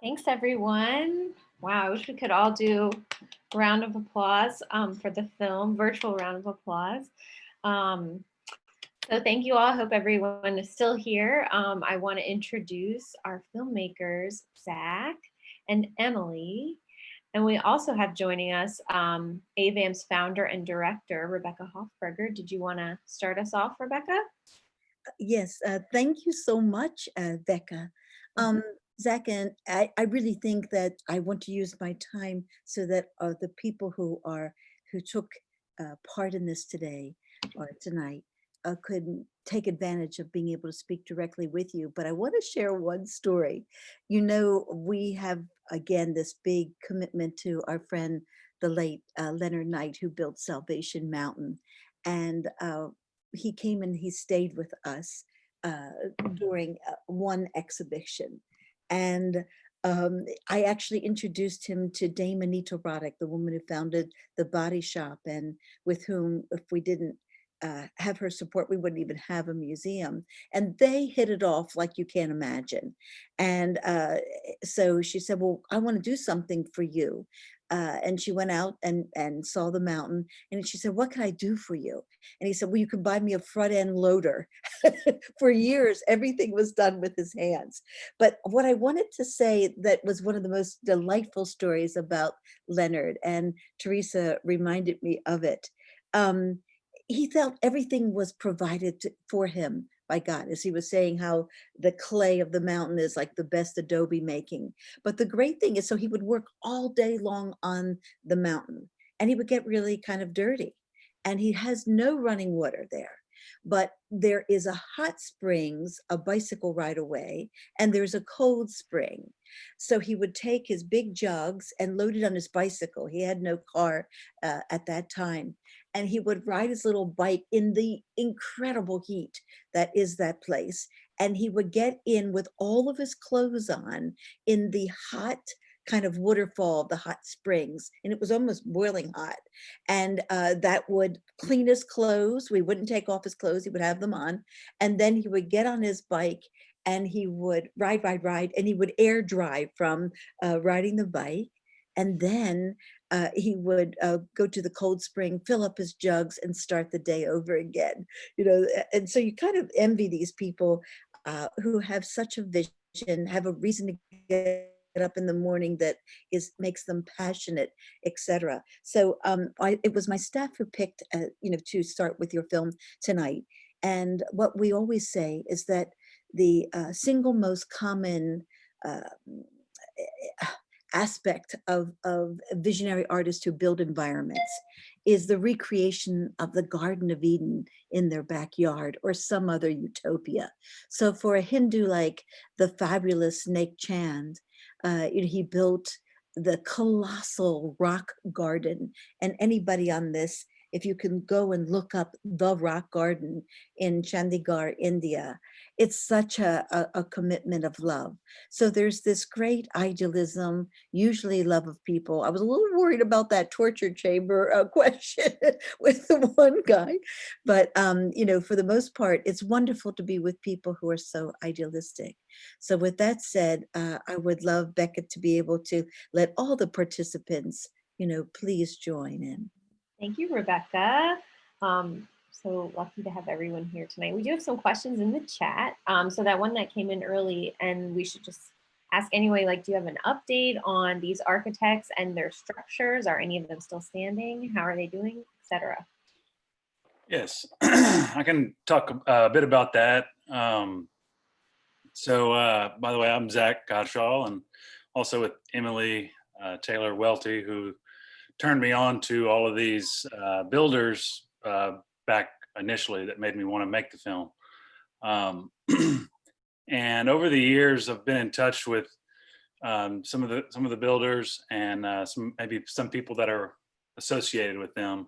Thanks, everyone. Wow, I wish we could all do a round of applause for the film, virtual round of applause. So thank you all. I hope everyone is still here. I want to introduce our filmmakers, Zach and Emily. And we also have joining us AVAM's founder and director, Rebecca Hoffberger. Did you want to start us off, Rebecca? Yes, thank you so much, Becca. Mhm. Zach, and I really think that I want to use my time so that the people who took part in this today or tonight could take advantage of being able to speak directly with you. But I want to share one story. You know, we have again this big commitment to our friend, the late Leonard Knight, who built Salvation Mountain, and he came and he stayed with us uh, during one exhibition. And I actually introduced him to Dame Anita Roddick, the woman who founded the Body Shop, and with whom, if we didn't have her support, we wouldn't even have a museum. And they hit it off like you can't imagine. And so she said, well, I want to do something for you. And she went out and saw the mountain. And she said, what can I do for you? And he said, well, you can buy me a front end loader. For years, everything was done with his hands. But what I wanted to say that was one of the most delightful stories about Leonard, and Teresa reminded me of it. Um, he felt everything was provided for him by God, as he was saying how the clay of the mountain is like the best adobe making. But the great thing is, so he would work all day long on the mountain, and he would get really kind of dirty, and he has no running water there. But there is a hot springs a bicycle ride away, and there's a cold spring. So he would take his big jugs and load it on his bicycle. He had no car at that time. And he would ride his little bike in the incredible heat that is that place. And he would get in with all of his clothes on in the hot kind of waterfall, the hot springs, and it was almost boiling hot. And that would clean his clothes. We wouldn't take off his clothes, he would have them on. And then he would get on his bike and he would ride, and he would air dry from riding the bike. And then he would go to the cold spring, fill up his jugs, and start the day over again. You know, and so you kind of envy these people who have such a vision, have a reason to get up in the morning that is makes them passionate, etc. So it was my staff who picked, to start with your film tonight. And what we always say is that the single most common uh, aspect of visionary artists who build environments is the recreation of the Garden of Eden in their backyard or some other utopia. So for a Hindu like the fabulous Snake Chand, he built the colossal rock garden. And anybody on this, if you can go and look up the rock garden in Chandigarh, India, it's such a commitment of love. So there's this great idealism, usually love of people. I was a little worried about that torture chamber question with the one guy, but for the most part, it's wonderful to be with people who are so idealistic. So with that said, I would love Becca to be able to let all the participants, please join in. Thank you, Rebecca. So lucky to have everyone here tonight. We do have some questions in the chat. So that one that came in early, and we should just ask anyway, like, do you have an update on these architects and their structures? Are any of them still standing? How are they doing, etc.? Yes, I can talk a bit about that. By the way, I'm Zach Gottschall, and also with Emily Taylor Welty, who turned me on to all of these builders back initially that made me want to make the film. And over the years, I've been in touch with some of the builders and maybe some people that are associated with them.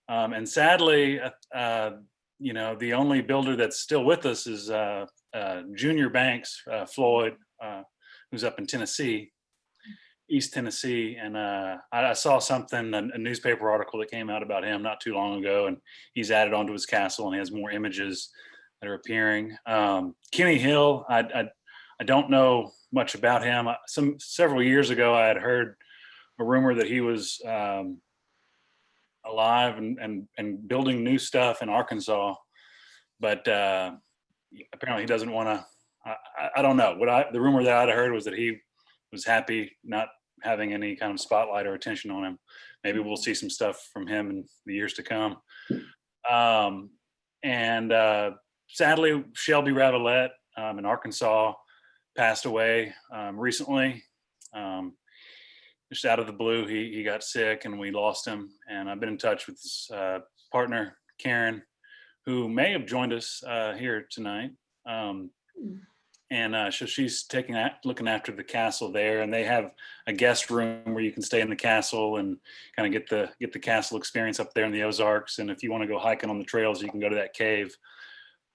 And sadly, the only builder that's still with us is Junior Banks, Floyd, who's up in Tennessee, East Tennessee. And I saw something, a newspaper article that came out about him not too long ago, and he's added onto his castle and he has more images that are appearing. Kenny Hill, I don't know much about him. Several years ago, I had heard a rumor that he was alive and building new stuff in Arkansas, but apparently he doesn't want to. I don't know. The rumor that I'd heard was that he was happy not having any kind of spotlight or attention on him. Maybe we'll see some stuff from him in the years to come. And sadly, Shelby Ravelette in Arkansas passed away recently. Just out of the blue, he got sick and we lost him. And I've been in touch with his partner, Karen, who may have joined us here tonight. And so she's looking after the castle there, and they have a guest room where you can stay in the castle and kind of get the castle experience up there in the Ozarks. And if you want to go hiking on the trails, you can go to that cave.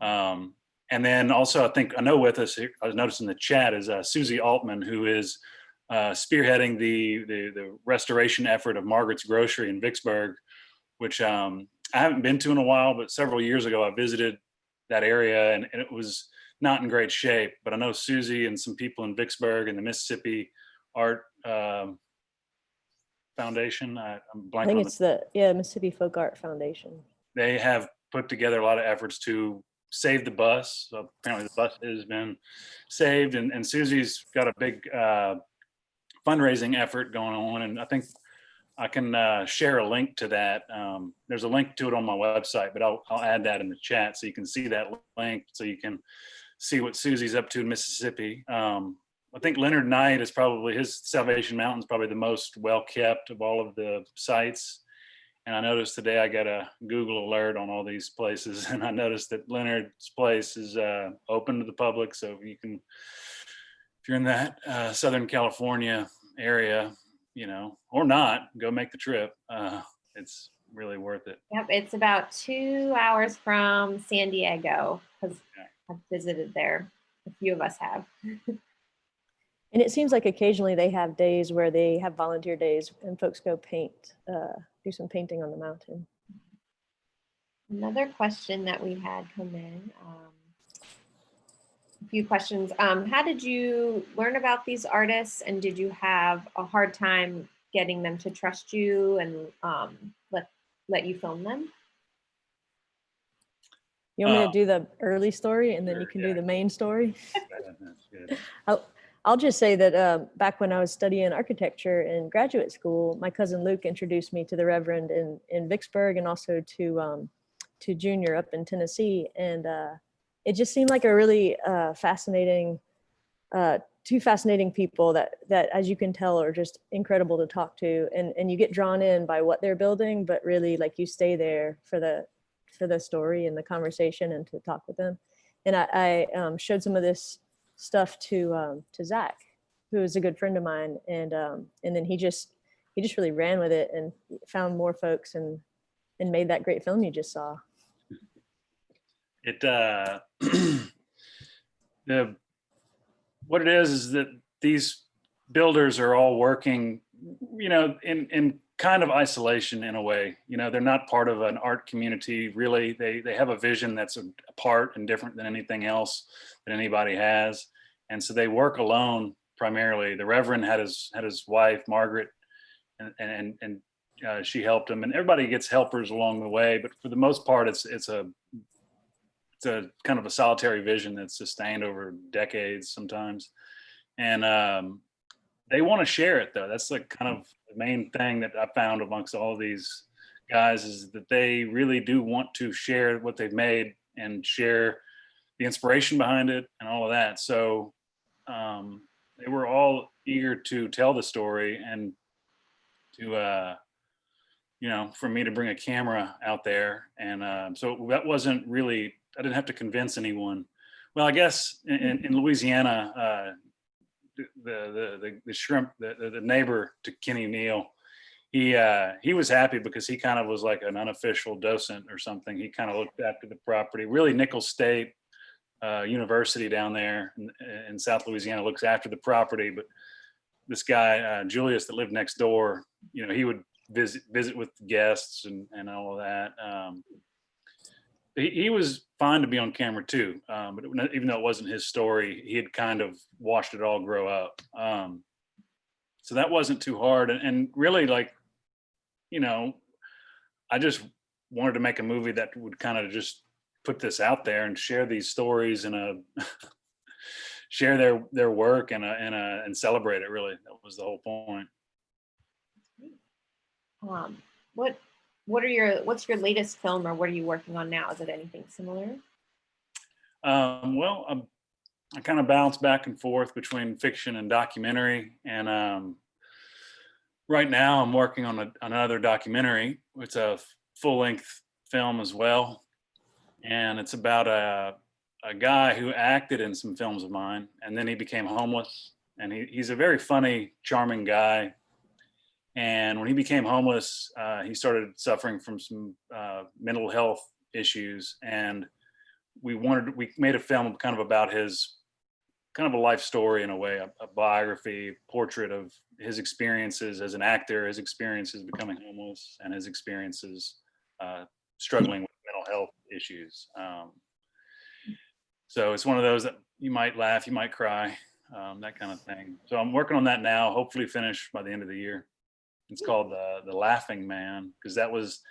And then also, I know with us, I was noticing in the chat is Susie Altman, who is spearheading the restoration effort of Margaret's Grocery in Vicksburg, which I haven't been to in a while, but several years ago I visited that area and it was not in great shape. But I know Susie and some people in Vicksburg and the Mississippi Art Foundation. I'm blanking. I think on it's the Mississippi Folk Art Foundation. They have put together a lot of efforts to save the bus. So apparently the bus has been saved, and Susie's got a big fundraising effort going on, and I think I can share a link to that. There's a link to it on my website, but I'll add that in the chat so you can see that link, so you can see what Susie's up to in Mississippi. I think Leonard Knight is probably, his Salvation Mountain is probably the most well kept of all of the sites. And I noticed today I got a Google alert on all these places, and I noticed that Leonard's place is open to the public. So you can, if you're in that Southern California area, or not, go make the trip. It's really worth it. Yep, it's about 2 hours from San Diego, because I've visited there. A few of us have. And it seems like occasionally they have days where they have volunteer days and folks go paint, do some painting on the mountain. Another question that we had come in, a few questions. How did you learn about these artists, and did you have a hard time getting them to trust you and let you film them? You want me to do the early story and then Sure, you can yeah. do the main story? That's good. I'll just say that back when I was studying architecture in graduate school, my cousin Luke introduced me to the Reverend in Vicksburg and also to Junior up in Tennessee. And it just seemed like a really fascinating, two fascinating people that, as you can tell, are just incredible to talk to. And you get drawn in by what they're building, but really like you stay there for the story and the conversation and to talk with them. And I showed some of this stuff to Zach, who is a good friend of mine, and then he just really ran with it and found more folks and made that great film you just saw. It what it is that these builders are all working, in kind of isolation in a way. They're not part of an art community really. They have a vision that's apart and different than anything else that anybody has, and so they work alone primarily. The Reverend had his wife Margaret, and she helped him, and everybody gets helpers along the way. But for the most part, it's a kind of a solitary vision that's sustained over decades sometimes, and they want to share it though. That's like kind of the main thing that I found amongst all of these guys, is that they really do want to share what they've made and share the inspiration behind it and all of that. So they were all eager to tell the story and to for me to bring a camera out there. And so that wasn't really, I didn't have to convince anyone. Well, I guess in Louisiana, the shrimp, the neighbor to Kenny Neal, he was happy because he kind of was like an unofficial docent or something. He kind of looked after the property. Really, Nicholls State University down there in South Louisiana looks after the property. But this guy Julius that lived next door, he would visit with guests and all of that. He was fine to be on camera too. But even though it wasn't his story, he had kind of watched it all grow up. So that wasn't too hard. And really, like, you know, I just wanted to make a movie that would kind of just put this out there and share these stories and share their work and celebrate it. Really, that was the whole point. What's your latest film, or what are you working on now? Is it anything similar? Well, I kind of bounce back and forth between fiction and documentary, and right now I'm working on another documentary. It's a full-length film as well, and it's about a guy who acted in some films of mine, and then he became homeless. And he's a very funny, charming guy. And when he became homeless, he started suffering from some mental health issues, and we made a film kind of about his kind of a life story, in a way, a biography, portrait of his experiences as an actor, his experiences becoming homeless, and his experiences struggling with mental health issues. So it's one of those that you might laugh, you might cry, that kind of thing. So I'm working on that now, hopefully finish by the end of the year. It's called The Laughing Man, because that was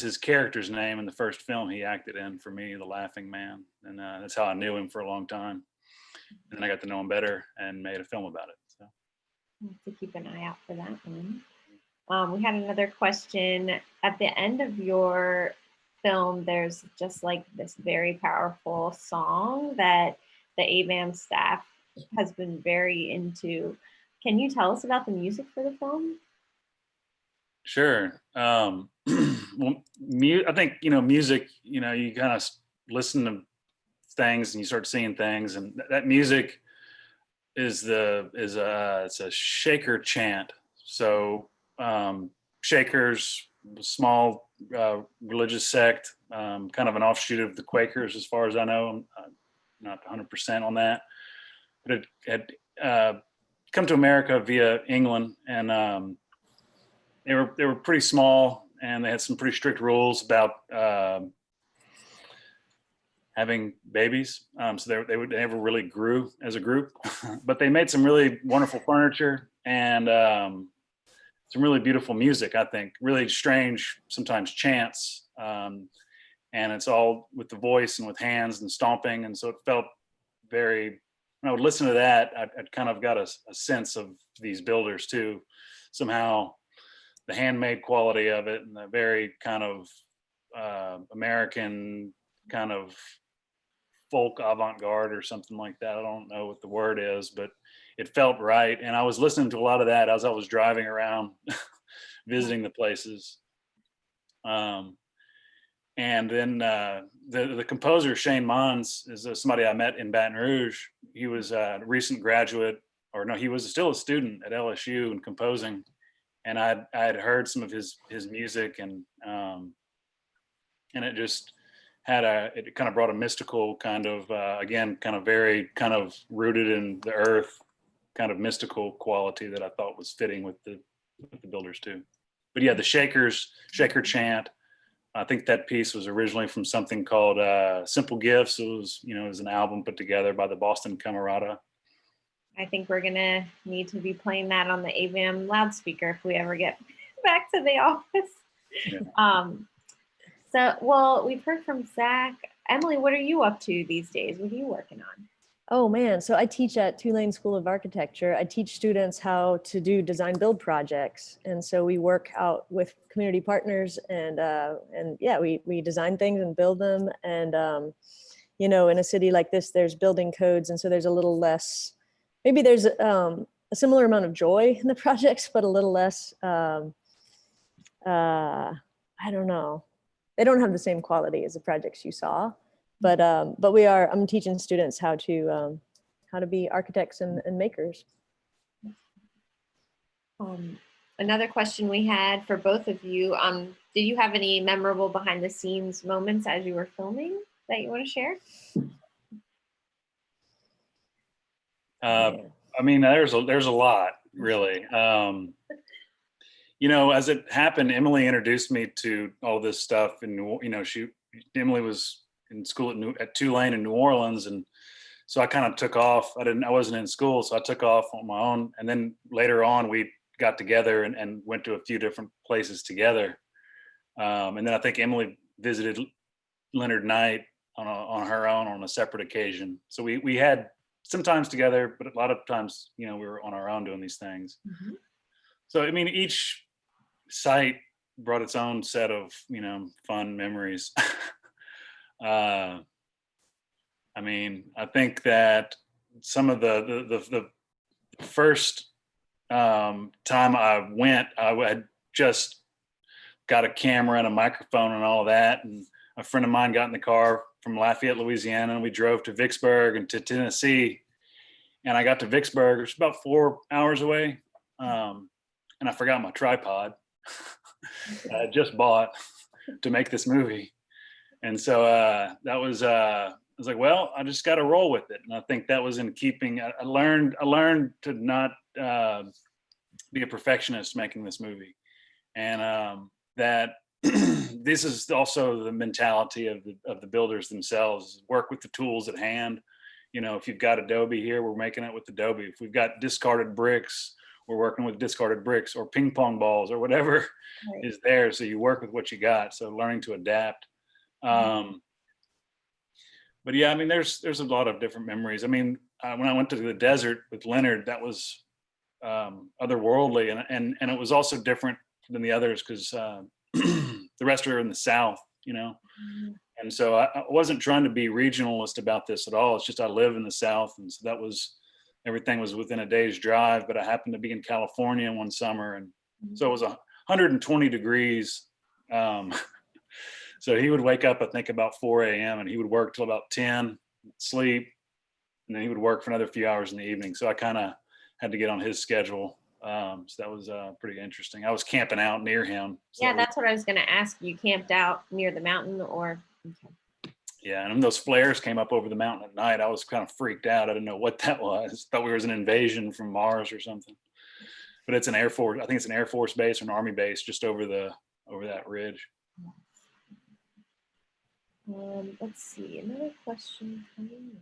his character's name in the first film he acted in for me, The Laughing Man. And that's how I knew him for a long time. And then I got to know him better and made a film about it. So I'll have to keep an eye out for that one. We had another question. At the end of your film, there's just like this very powerful song that the ABAM staff has been very into. Can you tell us about the music for the film? sure. Well, I think, music, you kind of listen to things and you start seeing things, and that music it's a Shaker chant. So Shakers, small religious sect, kind of an offshoot of the Quakers, as far as I know. I'm not 100% on that, but it had come to America via England, and they were pretty small, and they had some pretty strict rules about having babies. So they never really grew as a group, but they made some really wonderful furniture and some really beautiful music, I think. Really strange, sometimes chants. And it's all with the voice and with hands and stomping. And so it felt very, when I would listen to that, I'd kind of got a sense of these builders too. Somehow the handmade quality of it, and the very kind of American kind of folk avant-garde or something like that. I don't know what the word is, but it felt right. And I was listening to a lot of that as I was driving around visiting the places. And then the composer, Shane Mons, is somebody I met in Baton Rouge. He was a recent graduate, or no, he was still a student at LSU and composing. And I had heard some of his music, and it just it kind of brought a mystical kind of, again, kind of very kind of rooted in the earth, kind of mystical quality that I thought was fitting with the builders too. But yeah, the Shaker chant, I think that piece was originally from something called Simple Gifts. It was an album put together by the Boston Camerata. I think we're gonna need to be playing that on the ABAM loudspeaker if we ever get back to the office. Yeah. So, well, we've heard from Zach. Emily, what are you up to these days? What are you working on? Oh man, so I teach at Tulane School of Architecture. I teach students how to do design build projects. And so we work out with community partners, and yeah, we design things and build them. And, in a city like this, there's building codes. And so there's a little less, maybe there's a similar amount of joy in the projects, but a little less, I don't know. They don't have the same quality as the projects you saw, but I'm teaching students how to be architects and makers. Another question we had for both of you, did you have any memorable behind the scenes moments as you were filming that you want to share? I mean, there's a lot, really. As it happened, Emily introduced me to all this stuff, and Emily was in school at Tulane in New Orleans, and so I kind of took off. I wasn't in school, so I took off on my own. And then later on, we got together and went to a few different places together. And then I think Emily visited Leonard Knight on her own on a separate occasion. So we had some times together, but a lot of times, we were on our own doing these things. Mhm. So, I mean, each site brought its own set of, fun memories. I mean, I think that some of the first time I went, I had just got a camera and a microphone and all of that. And a friend of mine got in the car from Lafayette, Louisiana, and we drove to Vicksburg and to Tennessee. And I got to Vicksburg, it was about 4 hours away. And I forgot my tripod I had just bought to make this movie. And so that was, I was like, well, I just got to roll with it. And I think that was in keeping, I learned to not be a perfectionist making this movie. And that this is also the mentality of the builders themselves, work with the tools at hand. If you've got Adobe here, we're making it with Adobe. If we've got discarded bricks, we're working with discarded bricks or ping pong balls or whatever Right. is there. So you work with what you got. So learning to adapt. But yeah, I mean, there's a lot of different memories. I mean, when I went to the desert with Leonard, that was otherworldly, and it was also different than the others because the rest are in the South, Mhm. and so I wasn't trying to be regionalist about this at all. It's just I live in the South, and so everything was within a day's drive. But I happened to be in California one summer, and so it was 120 degrees. So he would wake up, I think, about 4 a.m. and he would work till about 10, sleep, and then he would work for another few hours in the evening. So I kind of had to get on his schedule. So that was pretty interesting. I was camping out near him. So Yeah, that was- that's what I was going to ask. You camped out near the mountain or? Okay. yeah. And when those flares came up over the mountain at night, I was kind of freaked out. I didn't know what that was. Thought we was an invasion from Mars or something. But it's an Air Force. I think it's an Air Force base or an Army base just over that ridge. Let's see, another question coming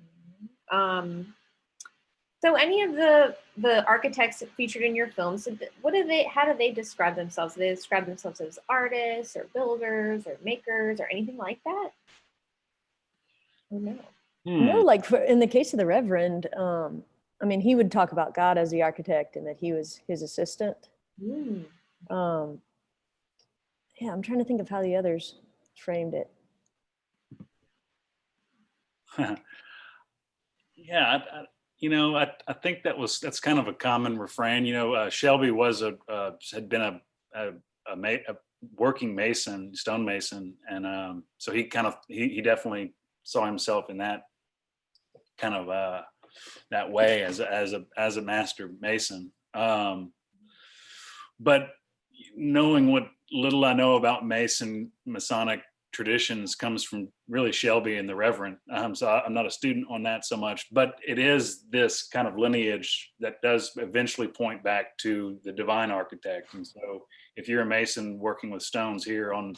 in. So any of the architects featured in your films, how do they describe themselves? Do they describe themselves as artists or builders or makers or anything like that? Or no? No, like in the case of the Reverend, I mean, he would talk about God as the architect and that he was his assistant. Mm. Yeah, I'm trying to think of how the others framed it. Yeah, I think that's kind of a common refrain. Shelby had been a working mason, stonemason, and so he definitely saw himself in that kind of that way as a master mason. But knowing what little I know about Masonic traditions comes from really Shelby and the Reverend. So I'm not a student on that so much, but it is this kind of lineage that does eventually point back to the divine architect. And so if you're a Mason working with stones here on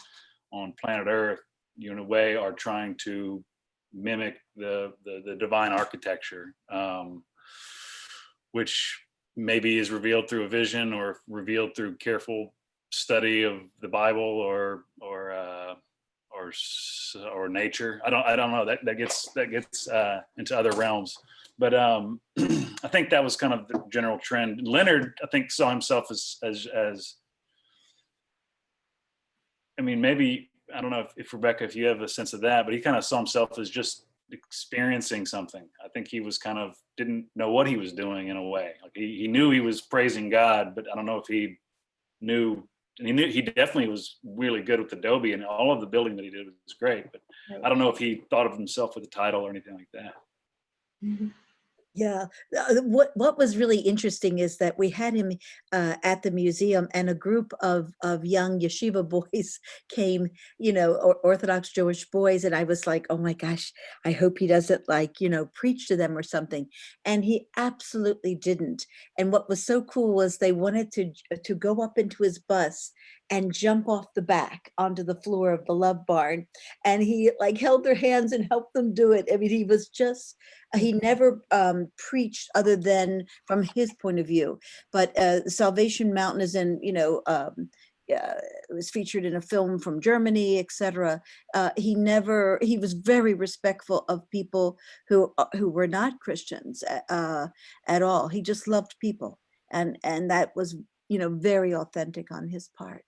planet Earth, you in a way are trying to mimic the divine architecture, which maybe is revealed through a vision or revealed through careful study of the Bible or nature. I don't know. That gets into other realms. But I think that was kind of the general trend. Leonard, I think, saw himself as I mean, maybe, I don't know if Rebecca, if you have a sense of that, but he kind of saw himself as just experiencing something. I think he was didn't know what he was doing in a way. Like he knew he was praising God, but I don't know if he knew. And he definitely was really good with Adobe, and all of the building that he did was great. But Right. I don't know if he thought of himself with a title or anything like that. Yeah, what was really interesting is that we had him at the museum, and a group of young yeshiva boys came, Orthodox Jewish boys, and I was like, oh my gosh, I hope he doesn't preach to them or something. And he absolutely didn't. And what was so cool was they wanted to go up into his bus and jump off the back onto the floor of the Love Barn. And he like held their hands and helped them do it. I mean, he was just, he never preached other than from his point of view. But Salvation Mountain is in, it was featured in a film from Germany, etc. He was very respectful of people who were not Christians at all. He just loved people. And that was, very authentic on his part.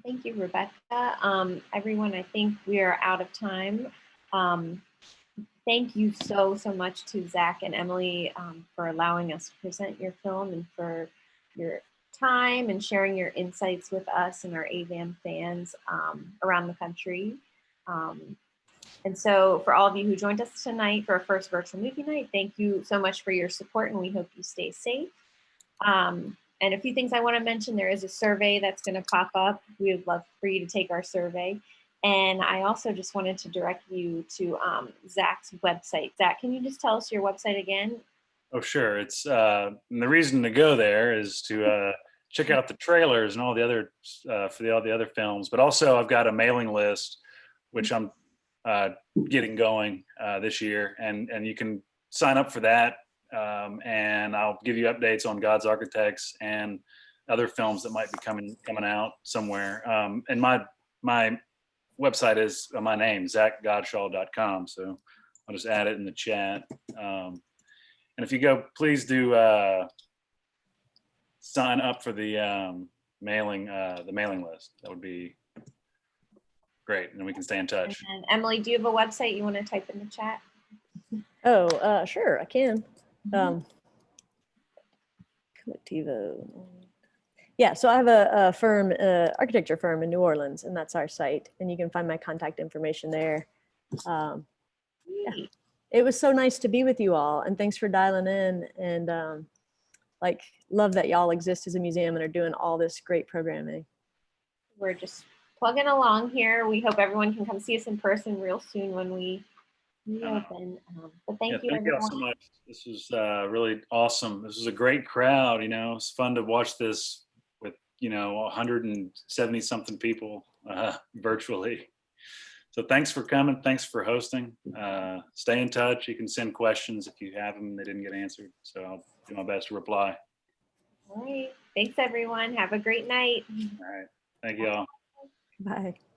Thank you, Rebecca. Everyone, I think we are out of time. Thank you so much to Zach and Emily for allowing us to present your film and for your time and sharing your insights with us and our AVAM fans around the country. And so for all of you who joined us tonight for our first virtual movie night, thank you so much for your support, and we hope you stay safe. And a few things I want to mention, there is a survey that's going to pop up. We would love for you to take our survey. And I also just wanted to direct you to Zach's website. Zach, can you just tell us your website again? Oh, sure. It's and the reason to go there is to check out the trailers and all the other for all the other films. But also, I've got a mailing list, which I'm getting going this year, and you can sign up for that. And I'll give you updates on God's Architects and other films that might be coming out somewhere. And my website is my name, zachgodshaw.com. So I'll just add it in the chat. And if you go, please do sign up for the mailing list. That would be great, and then we can stay in touch. And Emily, do you have a website you want to type in the chat? Oh, sure, I can. Collectivo. Yeah, so I have a firm, architecture firm in New Orleans, and that's our site. And you can find my contact information there. Yeah. It was so nice to be with you all, and thanks for dialing in. And love that y'all exist as a museum and are doing all this great programming. We're just plugging along here. We hope everyone can come see us in person real soon when we reopen. But thank you, thank you all everyone. so much. This was really awesome. This was a great crowd. It's fun to watch this with 170 something people virtually. So thanks for coming. Thanks for hosting. Stay in touch. You can send questions if you have them and they didn't get answered. So I'll do my best to reply. All right. Thanks, everyone. Have a great night. All right. Thank you all. Bye.